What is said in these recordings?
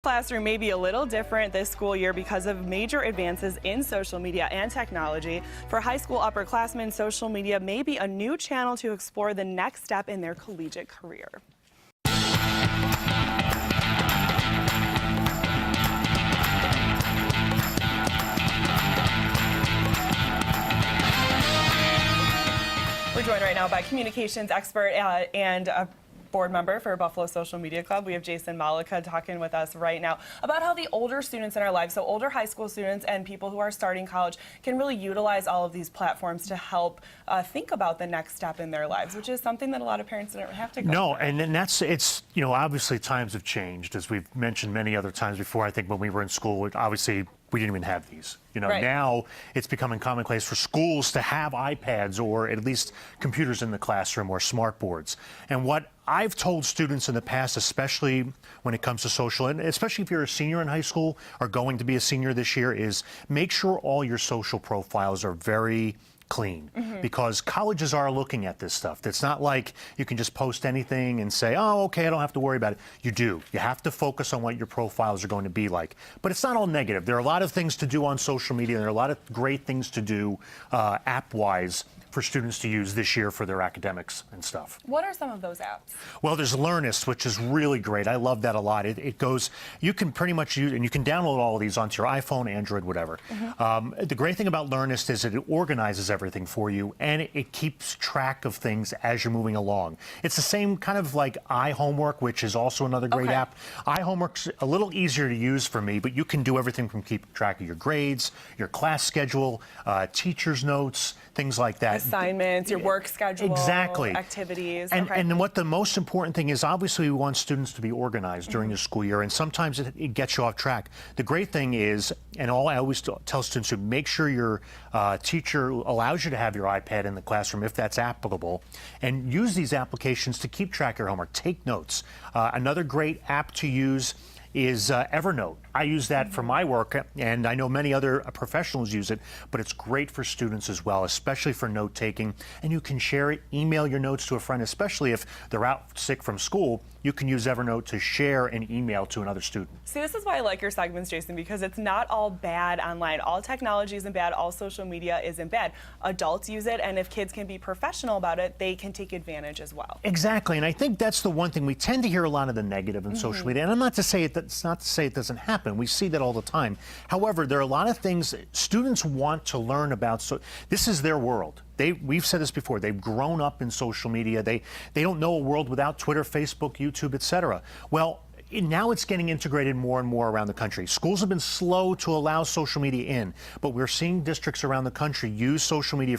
Classroom may be a little different this school year because of major advances in social media and technology. For high school upperclassmen, social media may be a new channel to explore the next step in their collegiate career. We're joined right now by communications expert and a board member for Buffalo Social Media Club. We have Jason Malika talking with us right now about how the older students in our lives, so older high school students and people who are starting college, can really utilize all of these platforms to help think about the next step in their lives, which is something that a lot of parents don't have to go No, through. and it's, you know, obviously times have changed, as we've mentioned many other times before. I think when we were in school, obviously we didn't even have these. You know, Right. Now it's becoming commonplace for schools to have iPads or at least computers in the classroom or smart boards. And what I've told students in the past, especially when it comes to social, and especially if you're a senior in high school or going to be a senior this year, is make sure all your social profiles are very clean, because colleges are looking at this stuff. It's not like you can just post anything and say, oh, okay, I don't have to worry about it. You do. You have to focus on what your profiles are going to be like. But it's not all negative. There are a lot of things to do on social media. There are a lot of great things to do app-wise for students to use this year for their academics and stuff. What are some of those apps? Well, there's Learnist, which is really great. I love that a lot. It goes, you can pretty much use, and you can download all of these onto your iPhone, Android, whatever. The great thing about Learnist is that it organizes everything for you, and it keeps track of things as you're moving along. It's the same kind of like iHomework, which is also another great app. iHomework's a little easier to use for me, but you can do everything from keeping track of your grades, your class schedule, teacher's notes, things like that. Assignments, your work schedule, exactly, activities. And what the most important thing is, obviously we want students to be organized during the school year, and sometimes it gets you off track. The great thing is, and all I always tell students, to make sure your teacher allows you to have your iPad in the classroom if that's applicable, and use these applications to keep track of your homework. Take notes. Another great app to use is Evernote. I use that for my work, and I know many other professionals use it, but it's great for students as well, especially for note taking. And you can share it, email your notes to a friend, especially if they're out sick from school. You can use Evernote to share an email to another student. See, this is why I like your segments, Jason, because it's not all bad online. All technology isn't bad. All social media isn't bad. Adults use it, and if kids can be professional about it, they can take advantage as well. Exactly, and I think that's the one thing. We tend to hear a lot of the negative in social media, and I'm not to say it's not to say it doesn't happen. We see that all the time. However, there are a lot of things students want to learn about. So this is their world. We've said this before. They've grown up in social media. They don't know a world without Twitter, Facebook, YouTube, etc. Well, now it's getting integrated more and more around the country. Schools have been slow to allow social media in, but we're seeing districts around the country use social media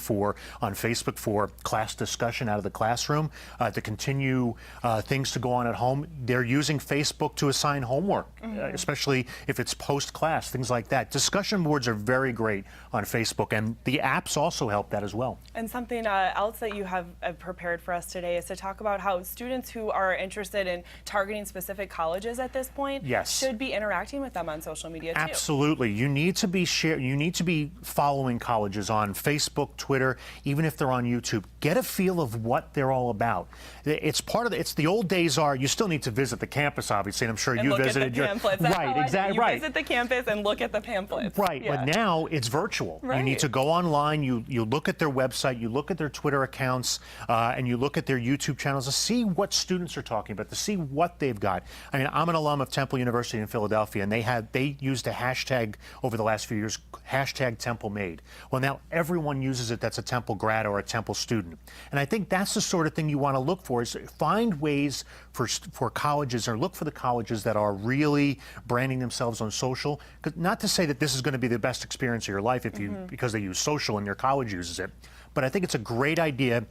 on Facebook for class discussion out of the classroom, to continue things to go on at home. They're using Facebook to assign homework, especially if it's post-class, things like that. Discussion boards are very great on Facebook, and the apps also help that as well. And something else that you have prepared for us today is to talk about how students who are interested in targeting specific colleges at this point should be interacting with them on social media too. Absolutely. You need to be following colleges on Facebook, Twitter, even if they're on YouTube. Get a feel of what they're all about. It's the old days are, you still need to visit the campus, obviously, and I'm sure you visited your pamphlets. Right, exactly. You visit the campus and look at the pamphlets. Right, but now it's virtual. Right. You need to go online, you look at their website, you look at their Twitter accounts, and you look at their YouTube channels to see what students are talking about, to see what they've got. I mean, I'm an alum of Temple University in Philadelphia, and they used a hashtag over the last few years, hashtag Temple Made. Well, now everyone uses it that's a Temple grad or a Temple student. And I think that's the sort of thing you want to look for, is find ways for colleges, or look for the colleges that are really branding themselves on social. Not to say that this is going to be the best experience of your life if because they use social and your college uses it, but I think it's a great idea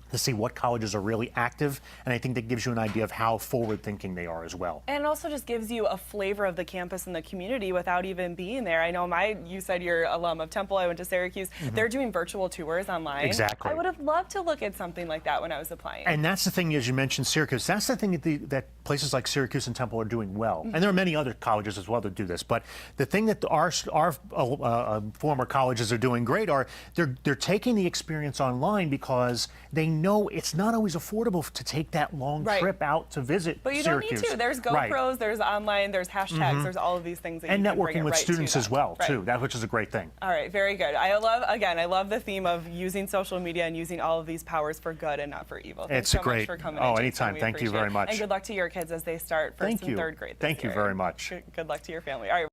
to see what colleges are really active, and I think that gives you an idea of how forward-thinking they are as well. And it also just gives you a flavor of the campus and the community without even being there. I know you said you're alum of Temple, I went to Syracuse. They're doing virtual tours online. Exactly. I would have loved to look at something like that when I was applying. And that's the thing, as you mentioned Syracuse, that's the thing that places like Syracuse and Temple are doing well. And there are many other colleges as well that do this, but the thing that our former colleges are doing great are they're taking the experience online because they know it's not always affordable to take that long Right. trip out to visit But you Syracuse. don't need to. There's Right. GoPros, there's online, there's hashtags, there's all of these things that And you can bring networking it with right to students them. as well, Right. too, that which is a great thing. All right, very good. I love the theme of using social media and using all of these powers for good and not for evil. Thanks It's so a great- much for coming oh, in, Jason. anytime. We Thank you appreciate very it. much. And good luck to your kids as they start first Thank and you. third grade this Thank you year. very much. Good luck to your family. All right.